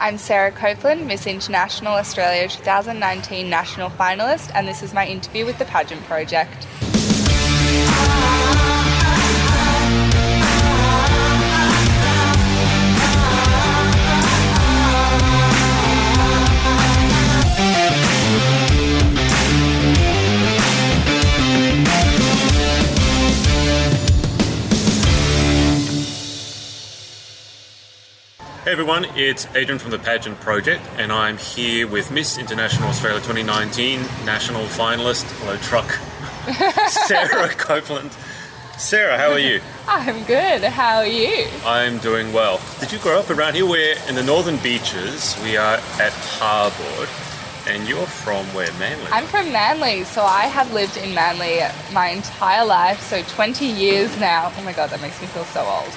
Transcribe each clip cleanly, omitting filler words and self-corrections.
I'm Sara Copeland, Miss International Australia 2019 National Finalist, and this is my interview with the Pageant Project. Hey everyone, it's Adrian from the Pageant Project, and I'm here with Miss International Australia 2019 National Finalist, hello truck, Sara Copeland. Sara, how are you? I'm good, how are you? I'm doing well. Did you grow up around here? We're in the Northern Beaches, we are at Harbord, and you're from where, Manly? I'm from Manly, so I have lived in Manly my entire life, so 20 years now. Oh my god, that makes me feel so old.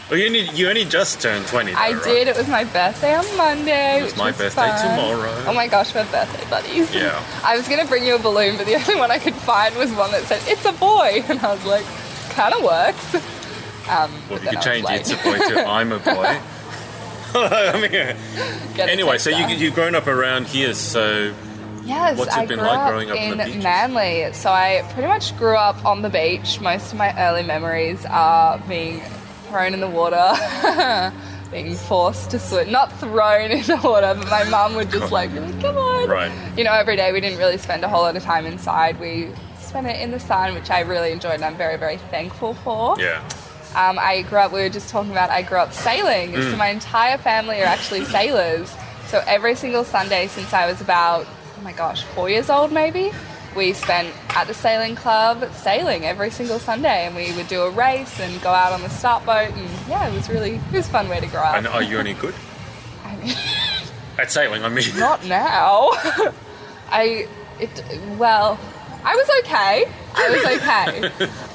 Well, you only just turned 20 though, I right? did, it was my birthday on Monday. It was my birthday tomorrow. Oh my gosh, we're birthday buddies. Yeah. I was going to bring you a balloon, but the only one I could find was one that said, "It's a boy," and I was like, kind of works. Well, you could change "It's a boy" to "I'm a boy." Anyway, so you've grown up around here, so yes, what's it been like growing up in the beaches? Manly. So I pretty much grew up on the beach. Most of my early memories are being thrown in the water, being forced to swim. Not thrown in the water, but my mum would just like, come on. Right. You know, every day we didn't really spend a whole lot of time inside. We spent it in the sun, which I really enjoyed and I'm very, very thankful for. Yeah. I grew up, we were just talking about, I grew up sailing. So my entire family are actually sailors. So every single Sunday since I was about, 4 years old maybe, we spent at the sailing club sailing every single Sunday, and we would do a race and go out on the start boat, and yeah, it was a fun way to grow up. And are you any good? I mean, At sailing, I mean. not now. I was okay.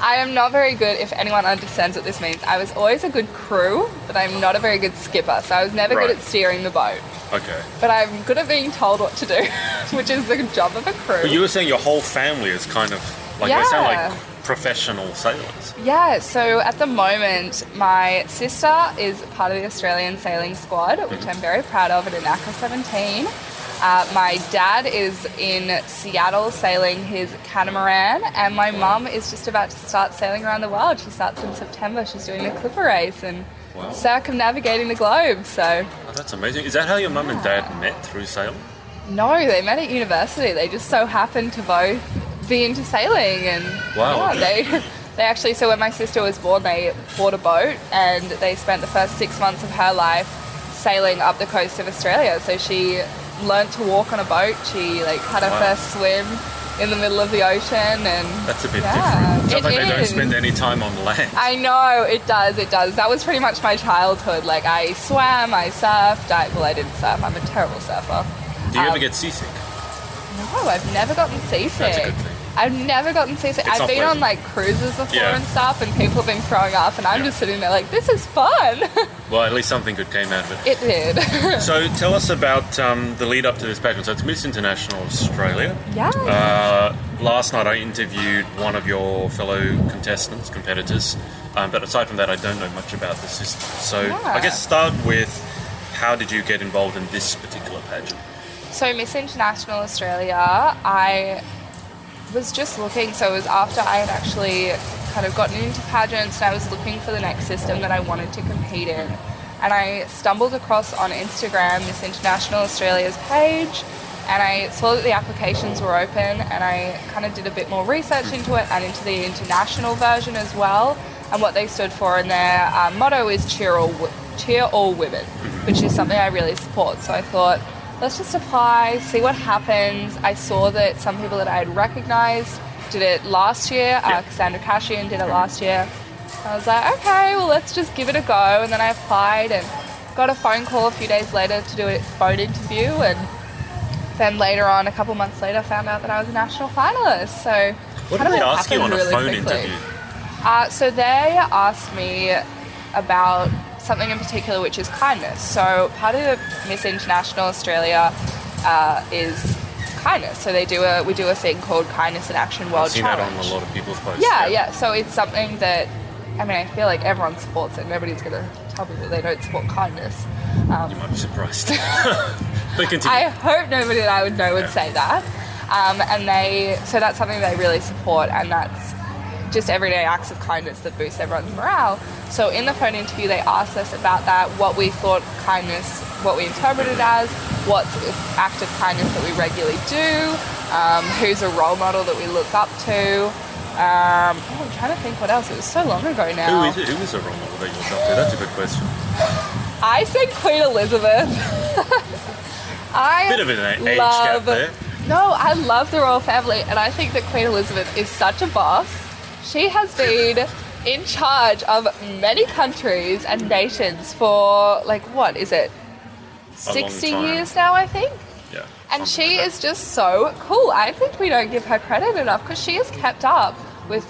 I am not very good, if anyone understands what this means. I was always a good crew, but I'm not a very good skipper, so I was never good at steering the boat. Okay. But I'm good at being told what to do, which is the job of a crew. But you were saying your whole family is kind of like, they sound like professional sailors. Yeah, so at the moment, my sister is part of the Australian Sailing Squad, which I'm very proud of at ANACA 17. My dad is in Seattle sailing his catamaran, and my mum is just about to start sailing around the world. She starts in September. She's doing the Clipper race and circumnavigating the globe. So That's amazing. Is that how your mum and dad met, through sailing? no, they met at university. They just so happened to both be into sailing, and they actually. So when my sister was born, they bought a boat, and they spent the first 6 months of her life sailing up the coast of Australia. So she learnt to walk on a boat. She had her first swim in the middle of the ocean, and that's a bit different. It's not like they don't spend any time on land. I know, it does. That was pretty much my childhood. I swam, I surfed. I didn't surf. I'm a terrible surfer. Do you ever get seasick? No, I've never gotten seasick. That's a good thing. I've never gotten seasick. I've been on cruises before and stuff, and people have been throwing up, and I'm just sitting there like, this is fun. Well, at least something good came out of it. It did. So tell us about the lead up to this pageant. So it's Miss International Australia. Yeah. Last night I interviewed one of your fellow competitors, but aside from that I don't know much about the system. So I guess start with, how did you get involved in this particular pageant? So Miss International Australia, I was just looking, so it was after I had actually kind of gotten into pageants, and I was looking for the next system that I wanted to compete in. And I stumbled across on Instagram Miss International Australia's page, and I saw that the applications were open, and I kind of did a bit more research into it and into the international version as well, and what they stood for. And their motto is cheer all women, which is something I really support. So I thought, let's just apply, see what happens. I saw that some people that I had recognised did it last year. Cassandra Cashian did it last year. I was like, okay, well, let's just give it a go. And then I applied and got a phone call a few days later to do a phone interview. And then later on, a couple months later, found out that I was a national finalist. So what did they ask you on a phone interview? So they asked me about something in particular, which is kindness. So part of Miss International Australia is kindness. So we do a thing called Kindness in Action World Challenge. I've seen that on a lot of people's posts. Yeah. So it's something that, I feel like everyone supports it. Nobody's going to tell me that they don't support kindness. You might be surprised. But continue. I hope nobody that I would know would say that. So that's something they really support, and that's just everyday acts of kindness that boost everyone's morale. So in the phone interview, they asked us about that, what we thought kindness, what we interpreted as, what's an act of kindness that we regularly do, who's a role model that we look up to. I'm trying to think what else. It was so long ago now. Who is a role model that you look up to? That's a good question. I said Queen Elizabeth. Bit of an age gap there. No, I love the royal family, and I think that Queen Elizabeth is such a boss. She has been in charge of many countries and nations for, like, what is it? 60 years now, I think? Yeah. And she is just so cool. I think we don't give her credit enough because she has kept up with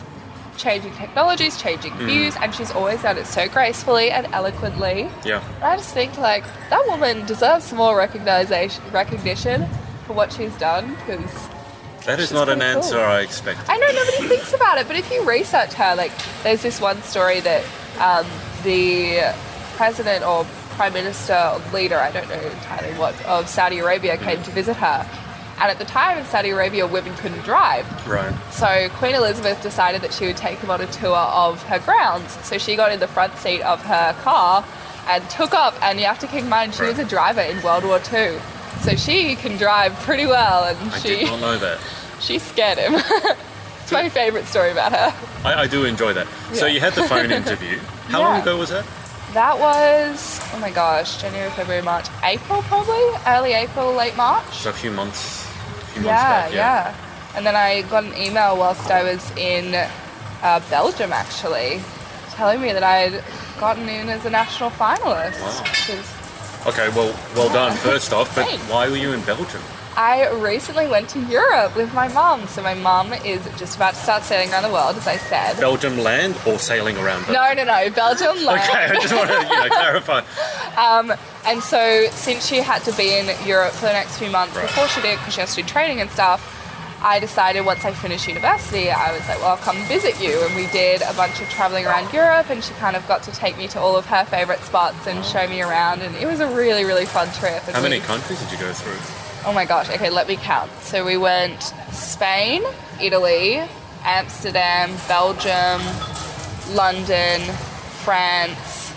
changing technologies, changing views, and she's always done it so gracefully and eloquently. Yeah. And I just think, like, that woman deserves some more recognition for what she's done, because that is not an answer cool. I expected. I know nobody thinks about it, but if you research her, like, there's this one story that the president or prime minister or leader, I don't know entirely what, of Saudi Arabia came to visit her. And at the time in Saudi Arabia, women couldn't drive. Right. So Queen Elizabeth decided that she would take them on a tour of her grounds. So she got in the front seat of her car and took off. And you have to keep in mind, she was a driver in World War II. So she can drive pretty well. And I did not know that. She scared him. It's my favourite story about her. I do enjoy that. Yeah. So you had the phone interview. How long ago was that? That was, oh my gosh, January, February, March, April probably? Early April, late March. So a few months back, yeah. And then I got an email whilst I was in Belgium, actually, telling me that I'd gotten in as a national finalist. Wow. Okay, well done, first off, but why were you in Belgium? I recently went to Europe with my mum. So my mum is just about to start sailing around the world, as I said. Belgium land or sailing around Belgium? No, Belgium land. Okay, I just want to clarify. And so since she had to be in Europe for the next few months before she did, because she has to do training and stuff, I decided once I finished university, I was like, well, I'll come visit you. And we did a bunch of traveling around Europe, and she kind of got to take me to all of her favourite spots and show me around. And it was a really, really fun trip. How many countries did you go through? Oh my gosh, okay, let me count. So we went Spain, Italy, Amsterdam, Belgium, London, France,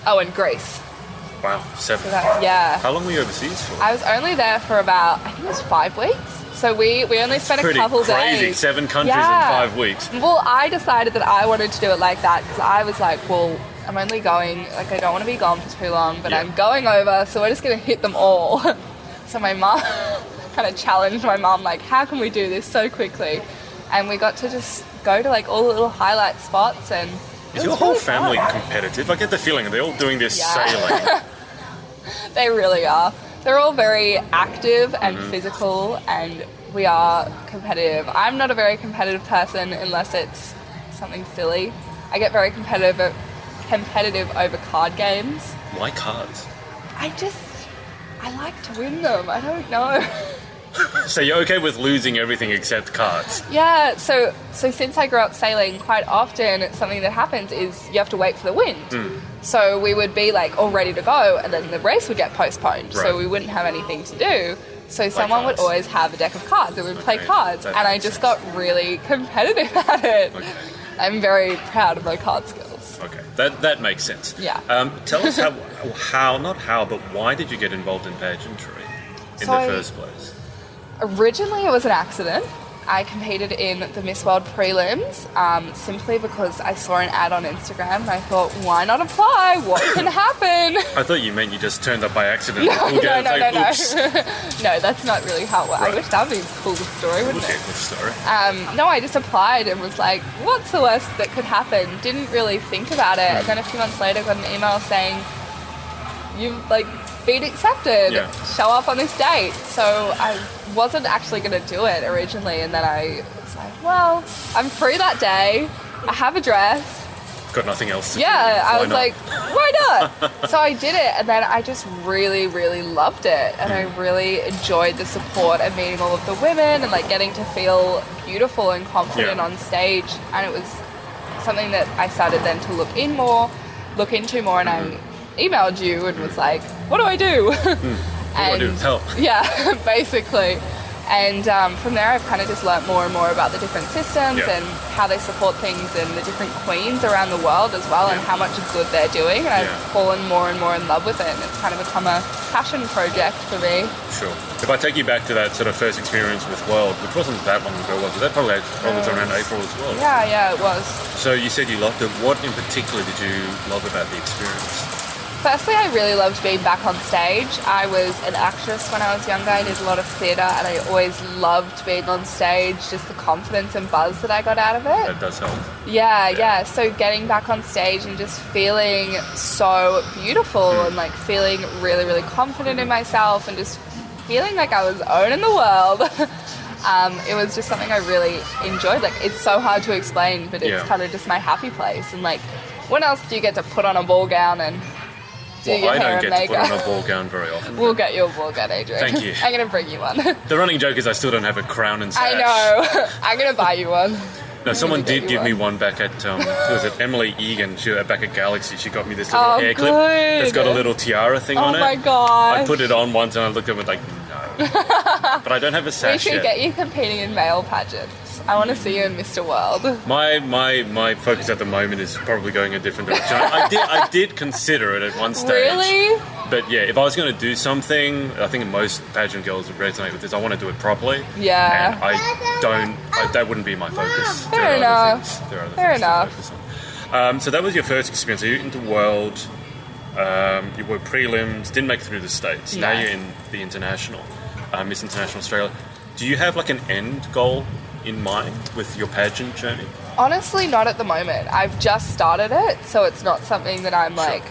and Greece. Wow, 7. So yeah. How long were you overseas for? I was only there for about, I think it was 5 weeks. So we only spent a couple crazy. days. 7 countries in 5 weeks. Well, I decided that I wanted to do it like that because I was like, well, I'm only going, like, I don't want to be gone for too long, but I'm going over, so we're just going to hit them all. So my mum kind of challenged my mum, like, how can we do this so quickly? And we got to just go to, like, all the little highlight spots. And is your whole family competitive? I get the feeling they're all doing this sailing. They really are. They're all very active and physical, and we are competitive. I'm not a very competitive person unless it's something silly. I get very competitive over card games. Why cards? I like to win them. I don't know. So you're okay with losing everything except cards? Yeah, so since I grew up sailing, quite often something that happens is you have to wait for the wind. So we would be like all ready to go, and then the race would get postponed, so we wouldn't have anything to do. So someone would always have a deck of cards and we'd play cards, and I just got really competitive at it. Okay. I'm very proud of my card skills. Okay, that makes sense. Yeah. Tell us but why did you get involved in pageantry in the first place? Originally, it was an accident. I competed in the Miss World prelims simply because I saw an ad on Instagram and I thought, why not apply? What can happen? I thought you meant you just turned up by accident. No. No, that's not really how it works. I wish that would be a cool story, wouldn't it? Cool story. No, I just applied and was like, what's the worst that could happen? Didn't really think about it. And then a few months later, got an email saying, you've been accepted. Yeah. Show up on this date. So I wasn't actually going to do it originally, and then I was like, well, I'm free that day. I have a dress. Got nothing else to do. Yeah, I was like, why not? So I did it, and then I just really, really loved it, and I really enjoyed the support and meeting all of the women and getting to feel beautiful and confident on stage. And it was something that I started then to look look into more, and I emailed you and was like, what do I do? What do I do? Help. Yeah, basically. And from there, I've kind of just learnt more and more about the different systems and how they support things, and the different queens around the world as well, and how much good they're doing. And I've fallen more and more in love with it, and it's kind of become a passion project for me. Sure. If I take you back to that sort of first experience with World, which wasn't that long ago, was it? That probably was around April as well. Yeah, it was. So you said you loved it. What in particular did you love about the experience? Firstly, I really loved being back on stage. I was an actress when I was younger. I did a lot of theatre, and I always loved being on stage, just the confidence and buzz that I got out of it. That does help. Yeah. So getting back on stage and just feeling so beautiful and like feeling really, really confident in myself, and just feeling like I was owning the world. It was just something I really enjoyed. Like, it's so hard to explain, but it's kind of just my happy place. And like, when else do you get to put on a ball gown and do your I hair don't and get to makeup? put on a ball gown very often. We'll get you a ball gown, Adrian. Thank you. I'm going to bring you one. The running joke is I still don't have a crown and sash. I know. I'm going to buy you one. No, someone did give me one back at, who was it, Emily Egan, back at Galaxy. She got me this little hair clip that's got a little tiara thing on it. Oh my god. I put it on once and I looked at it like, no. But I don't have a sash We should yet. get you competing in male pageants. I want to see you in Mr. World. My focus at the moment is probably going a different direction. I did consider it at one stage. Really? But yeah, if I was going to do something, I think most pageant girls would resonate with this. I want to do it properly. Yeah. And that wouldn't be my focus. Fair enough. Fair enough. So that was your first experience. So you're into World. You were prelims, didn't make it through the States. No. Now you're in the international, Miss International Australia. Do you have like an end goal in mind with your pageant journey? Honestly, not at the moment. I've just started it, so it's not something that I'm like,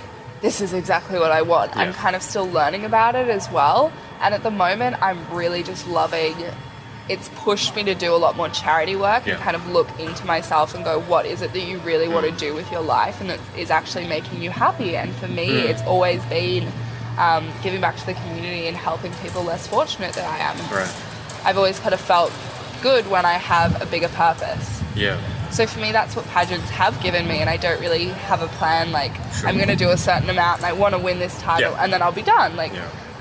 this is exactly what I want. Yeah. I'm kind of still learning about it as well. And at the moment, I'm really just loving, it's pushed me to do a lot more charity work and kind of look into myself and go, what is it that you really want to do with your life and that is actually making you happy? And for me, it's always been giving back to the community and helping people less fortunate than I am. Right. I've always kind of felt good when I have a bigger purpose. Yeah. So for me, that's what pageants have given me, and I don't really have a plan, like, I'm going to do a certain amount and I want to win this title and then I'll be done. Like,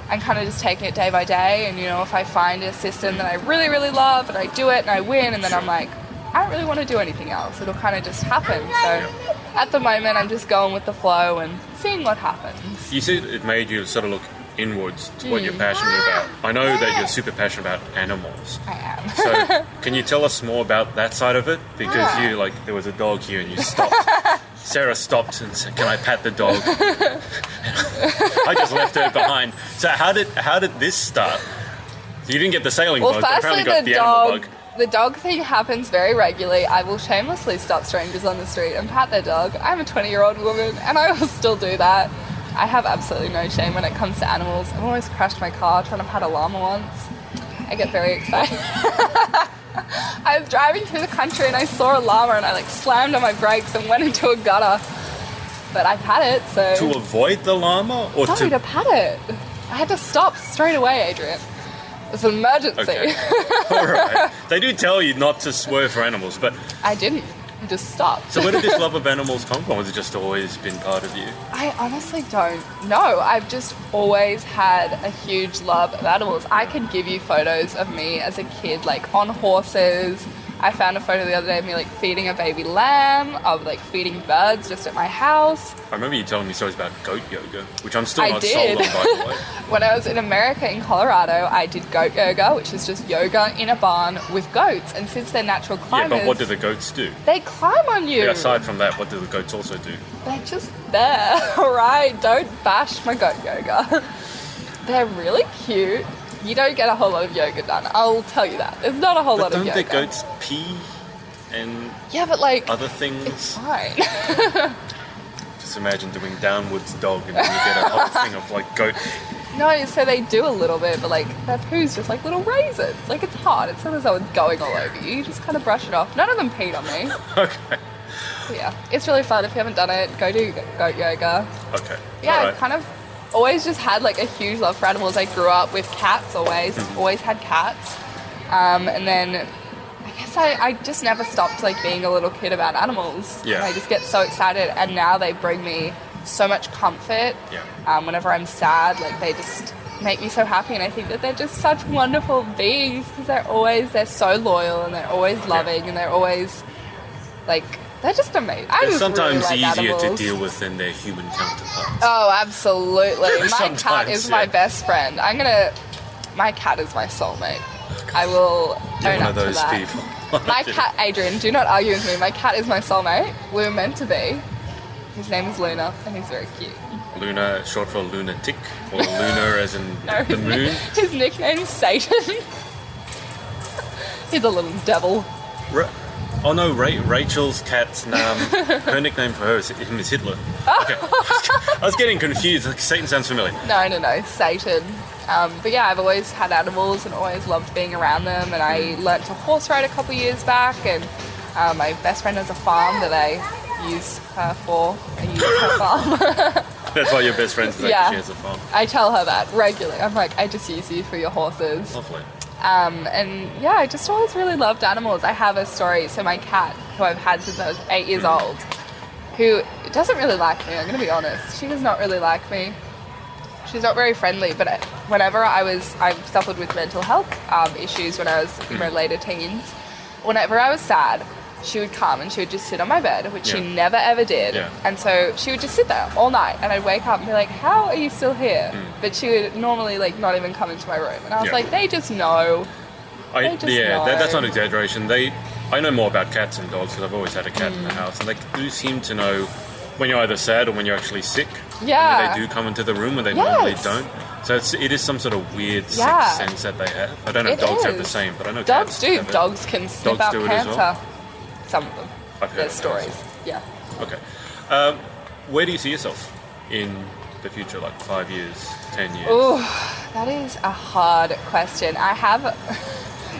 I'm kind of just taking it day by day, and, you know, if I find a system that I really, really love and I do it and I win, and then I'm like, I don't really want to do anything else. It'll kind of just happen. So at the moment, I'm just going with the flow and seeing what happens. You said it made you sort of look inwards to what you're passionate about. I know that you're super passionate about animals. I am. So can you tell us more about that side of it? Because you, like, there was a dog here and you stopped. Sarah stopped and said, "Can I pat the dog?" I just left her behind. So how did this start? You didn't get the sailing bug, but apparently got the animal bug. The dog thing happens very regularly. I will shamelessly stop strangers on the street and pat their dog. I'm a 20-year-old woman and I will still do that. I have absolutely no shame when it comes to animals. I've almost crashed my car trying to pat a llama once. I get very excited. I was driving through the country and I saw a llama and I like slammed on my brakes and went into a gutter. But I pat it, so... To avoid the llama? Or to pat it. I had to stop straight away, Adrian. It's an emergency. Okay. All right. They do tell you not to swerve for animals, but... I didn't. I just stopped. So where did this love of animals come from? Has it just always been part of you? I honestly don't know. I've just always had a huge love of animals. I could give you photos of me as a kid, like on horses. I found a photo the other day of me like feeding a baby lamb, of like feeding birds just at my house. I remember you telling me stories about goat yoga, which I'm still not did. sold on, by the way. When I was in America, in Colorado, I did goat yoga, which is just yoga in a barn with goats. And since they're natural climbers... Yeah, but what do the goats do? They climb on you. Yeah, aside from that, what do the goats also do? They're just there, alright? Don't bash my goat yoga. They're really cute. You don't get a whole lot of yoga done, I'll tell you that. There's not a whole lot of yoga. Don't the goats pee and but like... other things? It's fine. Just imagine doing downwards dog and then you get a whole thing of like goat. No, so they do a little bit, but like their poo's just like little raisins. Like it's hard. It's not as though it's going all over you. You just kind of brush it off. None of them peed on me. Okay. But yeah, it's really fun. If you haven't done it, go do goat yoga. Okay. Yeah, Right. I've kind of always just had like a huge love for animals. I grew up with cats always. Always had cats. And then I guess I just never stopped like being a little kid about animals. Yeah. And I just get so excited, and now they bring me so much comfort. Whenever I'm sad, like they just make me so happy, and I think that they're just such wonderful beings because they're so loyal and they're always loving and they're always like, they're just amazing. They're sometimes really like easier animals to deal with than their human counterparts. Oh, absolutely. My cat is my yeah. best friend. My cat is my soulmate. I will You're own one up of those to that. people. My cat, Adrian, do not argue with me. My cat is my soulmate. We were meant to be. His name is Luna, and he's very cute. Luna, short for lunatic, or Luna as in the moon. His nickname is Satan. He's a little devil. Oh no, Rachel's cat's name, her nickname for her is Hitler. Okay. I was getting confused. Like, Satan sounds familiar. No, Satan. But yeah, I've always had animals and always loved being around them, and I learnt to horse ride a couple years back, and my best friend has a farm that I use her for. I use her farm. That's why you're best friends with her, 'cause she has a farm. I tell her that regularly. I'm like, I just use you for your horses. Lovely. And yeah, I just always really loved animals. I have a story. So my cat, who I've had since I was 8 years old, who doesn't really like me, I'm going to be honest. She does not really like me. She's not very friendly, but whenever I suffered with mental health issues when I was in my later teens. Whenever I was sad, she would come and she would just sit on my bed, which she never ever did. And so she would just sit there all night, and I'd wake up and be like, how are you still here? But she would normally like not even come into my room, and I was like, they just know. That's not exaggeration. I know more about cats and dogs because I've always had a cat in the house, and they do seem to know when you're either sad or when you're actually sick. Yeah. And they do come into the room when they normally don't. So it is some sort of weird sixth sense that they have. I don't know if dogs have the same, but I know dogs cats do. have it. Dogs can sniff out cancer. Well? Some of them. I've heard There's stories. Yeah. Okay. Where do you see yourself in the future, like 5 years, 10 years? Oh, that is a hard question. I have,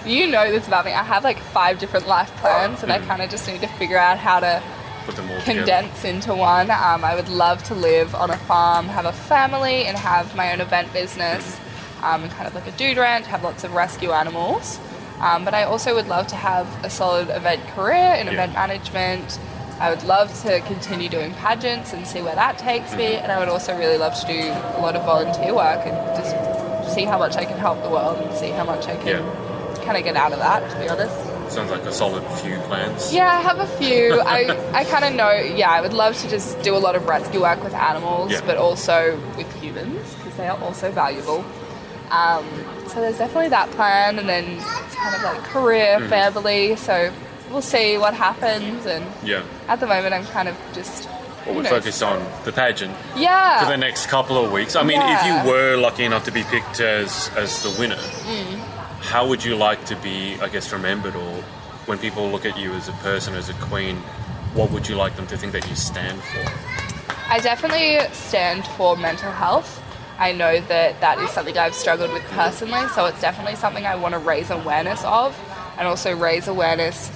you know this about me, I have like 5 different life plans, and I kind of just need to figure out how to put them all condense into one. I would love to live on a farm, have a family, and have my own event business, and kind of like a dude ranch, have lots of rescue animals. But I also would love to have a solid event career in event management. I would love to continue doing pageants and see where that takes me. And I would also really love to do a lot of volunteer work and just see how much I can help the world and see how much I can kind of get out of that, to be honest. Sounds like a solid few plans. Yeah, I have a few. I kind of know, I would love to just do a lot of rescue work with animals, but also with humans, because they are also valuable. So there's definitely that plan, and then it's kind of like career, family, so we'll see what happens, and at the moment I'm kind of just... Well, we're focused on the pageant for the next couple of weeks. I mean, if you were lucky enough to be picked as the winner, how would you like to be, I guess, remembered, or when people look at you as a person, as a queen, what would you like them to think that you stand for? I definitely stand for mental health. I know that is something I've struggled with personally, so it's definitely something I want to raise awareness of, and also raise awareness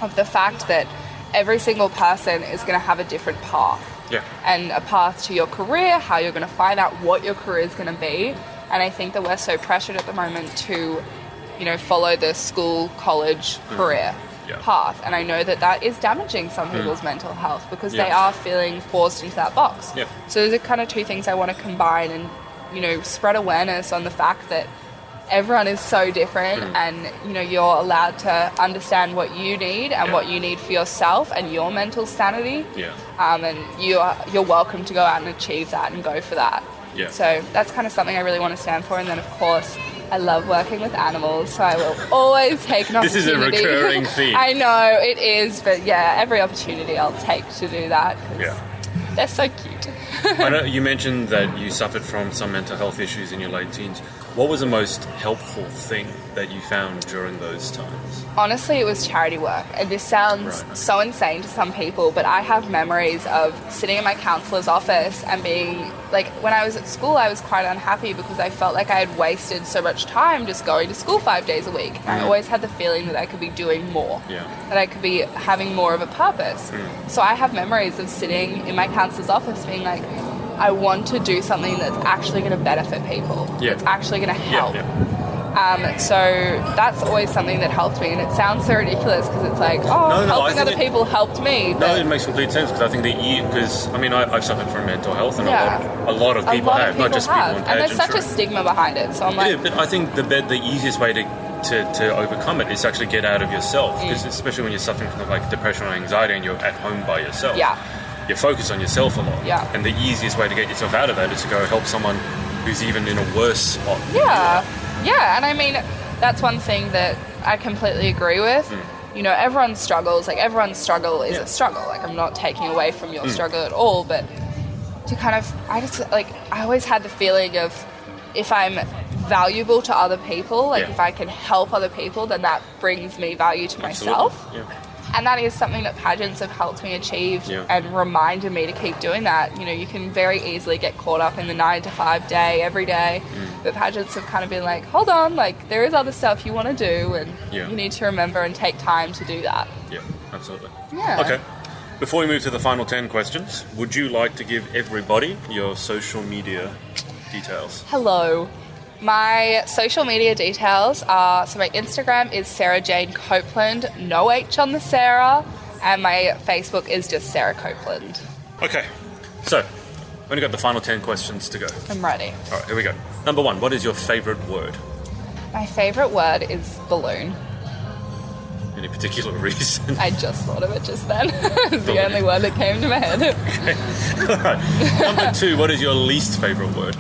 of the fact that every single person is going to have a different path. And a path to your career, how you're going to find out what your career is going to be. And I think that we're so pressured at the moment to, follow the school, college, career path. And I know that is damaging some people's mental health because they are feeling forced into that box. So there's kind of 2 things I want to combine and, spread awareness on the fact that everyone is so different and, you're allowed to understand what you need and what you need for yourself and your mental sanity. And you're welcome to go out and achieve that and go for that. So that's kind of something I really want to stand for. And then, of course, I love working with animals, so I will always take an opportunity. This is a recurring theme. I know, it is, but every opportunity I'll take to do that, because they're so cute. I know you mentioned that you suffered from some mental health issues in your late teens. What was the most helpful thing that you found during those times? Honestly, it was charity work. And this sounds so insane to some people, but I have memories of sitting in my counsellor's office and being, like, when I was at school, I was quite unhappy because I felt like I had wasted so much time just going to school 5 days a week. And I always had the feeling that I could be doing more, that I could be having more of a purpose. So I have memories of sitting in my counsellor's office being like, I want to do something that's actually going to benefit people. It's actually going to help. So that's always something that helped me, and it sounds so ridiculous because it's like, helping other people helped me. No, it makes complete sense because I think I've suffered from mental health, and a lot of people have, not just people in pageantry. And there's such a stigma behind it. So I'm like, yeah, but I think the easiest way to overcome it is to actually get out of yourself, because especially when you're suffering from like depression or anxiety and you're at home by yourself. You focus on yourself a lot. And the easiest way to get yourself out of that is to go help someone who's even in a worse spot. Yeah, and I mean, that's one thing that I completely agree with. You know, everyone struggles. Like, everyone's struggle is a struggle. Like, I'm not taking away from your struggle at all, but to kind of, I always had the feeling of, if I'm valuable to other people, like if I can help other people, then that brings me value to myself. And that is something that pageants have helped me achieve and reminded me to keep doing that. You know, you can very easily get caught up in the 9-to-5 day every day, but pageants have kind of been like, hold on, like there is other stuff you want to do, and you need to remember and take time to do that. Yeah, absolutely. Yeah. Okay. Before we move to the final 10 questions, would you like to give everybody your social media details? Hello. My social media details are, so my Instagram is Sara Jane Copeland, no H on the Sarah, and my Facebook is just Sara Copeland. Okay, so we've only got the final 10 questions to go. I'm ready. All right, here we go. Number 1, what is your favourite word? My favourite word is balloon. Any particular reason? I just thought of it just then. It's the only word that came to my head. Okay, all right. Number 2, what is your least favourite word?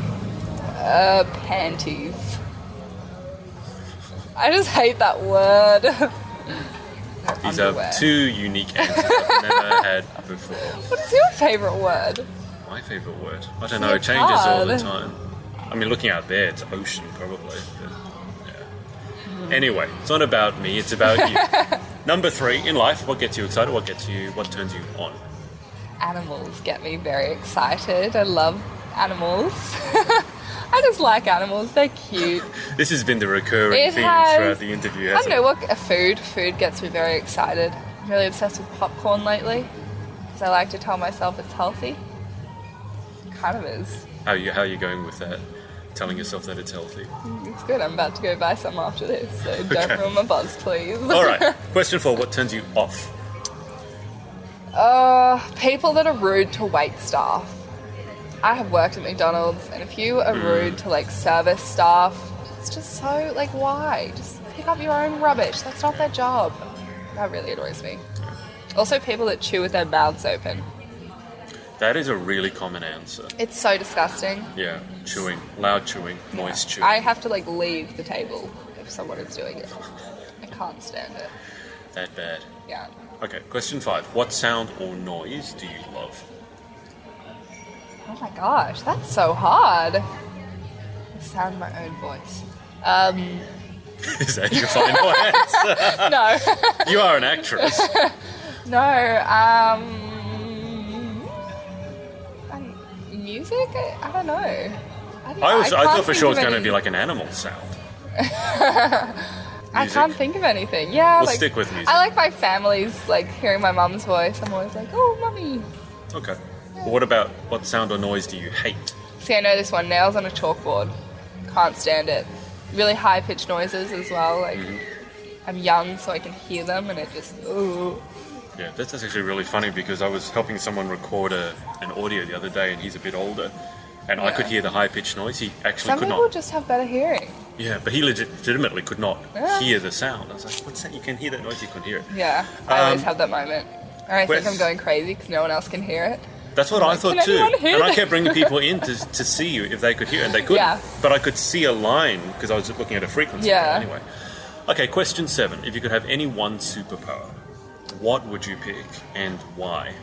Panties. I just hate that word. These are 2 unique answers I've never had before. What is your favourite word? My favourite word? I don't know, it changes all the time. I mean, looking out there, it's ocean probably. But, Anyway, it's not about me, it's about you. Number 3, in life, what gets you excited? What turns you on? Animals get me very excited. I love animals. I just like animals. They're cute. This has been the recurring theme throughout the interview, hasn't it? I don't know, food gets me very excited. I'm really obsessed with popcorn lately because I like to tell myself it's healthy. It kind of is. How are you going with that? Telling yourself that it's healthy? It's good. I'm about to go buy some after this, so don't ruin my buzz, please. All right. Question 4, what turns you off? People that are rude to wait staff. I have worked at McDonald's, and if you are rude to like service staff, it's just so like, why? Just pick up your own rubbish. That's not their job. That really annoys me. Also, people that chew with their mouths open. That is a really common answer. It's so disgusting. Yeah, chewing, loud chewing, moist chewing. I have to like leave the table if someone is doing it. I can't stand it. That bad. Yeah. Okay, question 5. What sound or noise do you love? Oh my gosh, that's so hard. The sound of my own voice. Is that your final answer? No. You are an actress. No, music? I don't know. I thought for sure it was going to be like an animal sound. I can't think of anything. Yeah, we'll stick with music. I like my family's, like, hearing my mum's voice. I'm always like, oh, mummy. Okay. Well, what sound or noise do you hate? See, I know this one, nails on a chalkboard. Can't stand it. Really high-pitched noises as well. Like, I'm young, so I can hear them, and it just, ooh. Yeah, that's actually really funny because I was helping someone record an audio the other day, and he's a bit older, and I could hear the high-pitched noise. He actually could not. Some people just have better hearing. Yeah, but he legitimately could not hear the sound. I was like, what's that? You can hear that noise, you couldn't hear it. Yeah, I always have that moment. And I think I'm going crazy because no one else can hear it. That's what I thought too. And I kept bringing people in to see you if they could hear it, and they couldn't. Yeah. But I could see a line because I was looking at a frequency. Yeah. Anyway. Okay, question 7. If you could have any one superpower, what would you pick and why?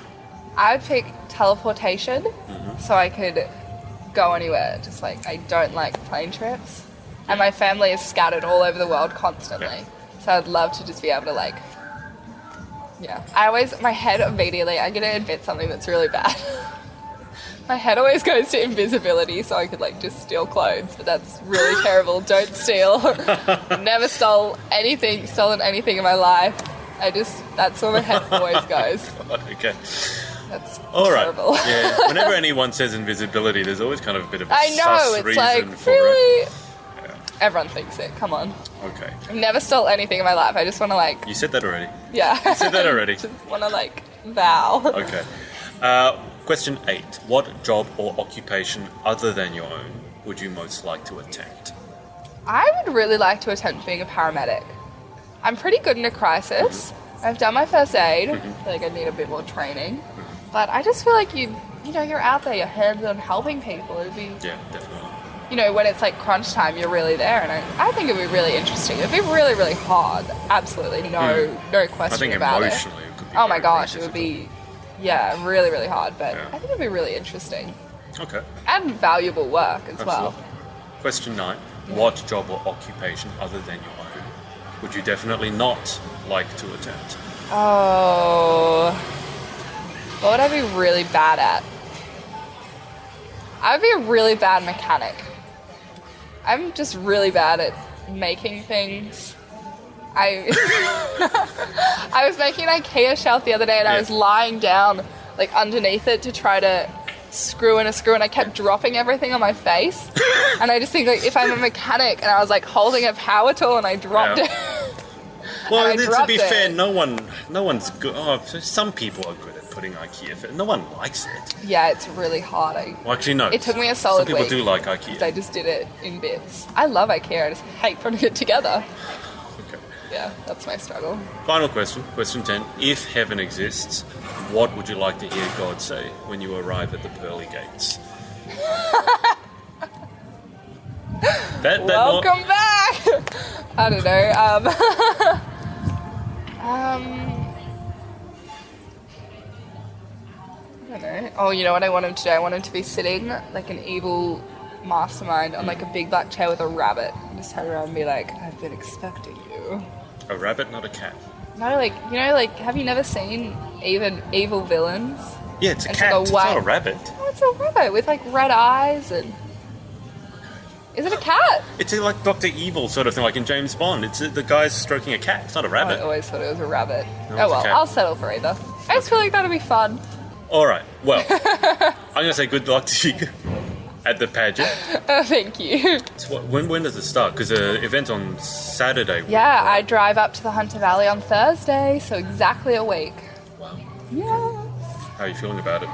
I would pick teleportation so I could go anywhere. Just like, I don't like plane trips. And my family is scattered all over the world constantly. Yeah. So I'd love to just be able to like, my head immediately, I'm going to admit something that's really bad. My head always goes to invisibility so I could like just steal clothes, but that's really terrible. Don't steal. Never stolen anything in my life. That's where my head always goes. Okay. That's all terrible. Right. Yeah. Whenever anyone says invisibility, there's always kind of a bit of a sus reason like, for really? it. Yeah. Everyone thinks it. Come on. Okay. I've never stole anything in my life. I just want to like... You said that already. Yeah. You said that already. Just want to like vow. Okay. Question 8. What job or occupation other than your own would you most like to attempt? I would really like to attempt being a paramedic. I'm pretty good in a crisis. I've done my first aid. I feel like I need a bit more training. But I just feel like you're out there, you're hands-on helping people. It'd be... Yeah, definitely. When it's like crunch time, you're really there, and I think it'd be really interesting. It'd be really, really hard. Absolutely, no question about it. I think emotionally it could be Oh my gosh, very it would be, really, really hard. But Yeah. I think it'd be really interesting Okay. and valuable work as well. Absolutely. Question 9. What job or occupation other than your own would you definitely not like to attempt? Oh, what would I be really bad at? I would be a really bad mechanic. I'm just really bad at making things. I was making an IKEA shelf the other day, and I was lying down like underneath it to try to screw in a screw, and I kept dropping everything on my face. And I just think like if I'm a mechanic and I was like holding a power tool and I dropped it. Well, And I to dropped be it. fair, no one's good. Oh, some people are good at putting IKEA. No one likes it. Yeah, it's really hard. Well, actually, no. It took me a solid Some people week. do like IKEA. I just did it in bits. I love IKEA. I just hate putting it together. Okay. Yeah, that's my struggle. Final question. Question 10. If heaven exists, what would you like to hear God say when you arrive at the pearly gates? Welcome back. I don't know. I don't know. Oh, you know what I want him to do? I want him to be sitting like an evil mastermind on like a big black chair with a rabbit. And just turn around and be like, I've been expecting you. A rabbit, not a cat. No, have you never seen even evil villains? Yeah, it's a It's cat. like a It's white- not a rabbit. Oh, it's a rabbit with like red eyes and... Is it a cat? It's like Dr. Evil sort of thing, like in James Bond. It's the guy's stroking a cat. It's not a I rabbit. always thought it was a rabbit. No, Oh it's a well, cat. I'll settle for either. I just feel like that'll be fun. All right. Well, I'm going to say good luck to you at the pageant. Oh, thank you. So when does it start? Because the event's on Saturday. Yeah, I drive up to the Hunter Valley on Thursday, so exactly a week. Wow. Yes. How are you feeling about it?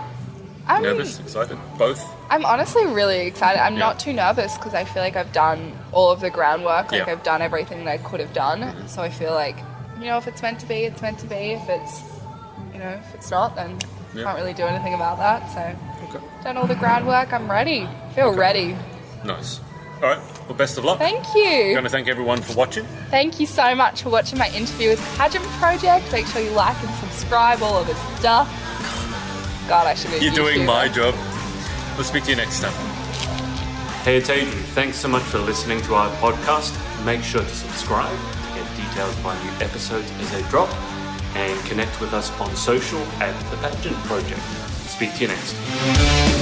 I'm Nervous? Excited? Both? I'm honestly really excited. I'm Yeah. not too nervous because I feel like I've done all of the groundwork. Like Yeah. I've done everything that I could have done. So I feel like, if it's meant to be, it's meant to be. If it's not, then Yeah. can't really do anything about that. So Okay. done all the groundwork. I'm ready. Feel ready. Nice. All right. Well, best of luck. Thank I'm you. going to thank everyone for watching. Thank you so much for watching my interview with Pageant Project. Make sure you like and subscribe, all of his stuff. God, I should be a You're doing YouTuber. my job. We'll speak to you next time. Hey, it's Adrian. Thanks so much for listening to our podcast. Make sure to subscribe to get details of our new episodes as they drop, and connect with us on social at The Pageant Project. Speak to you next.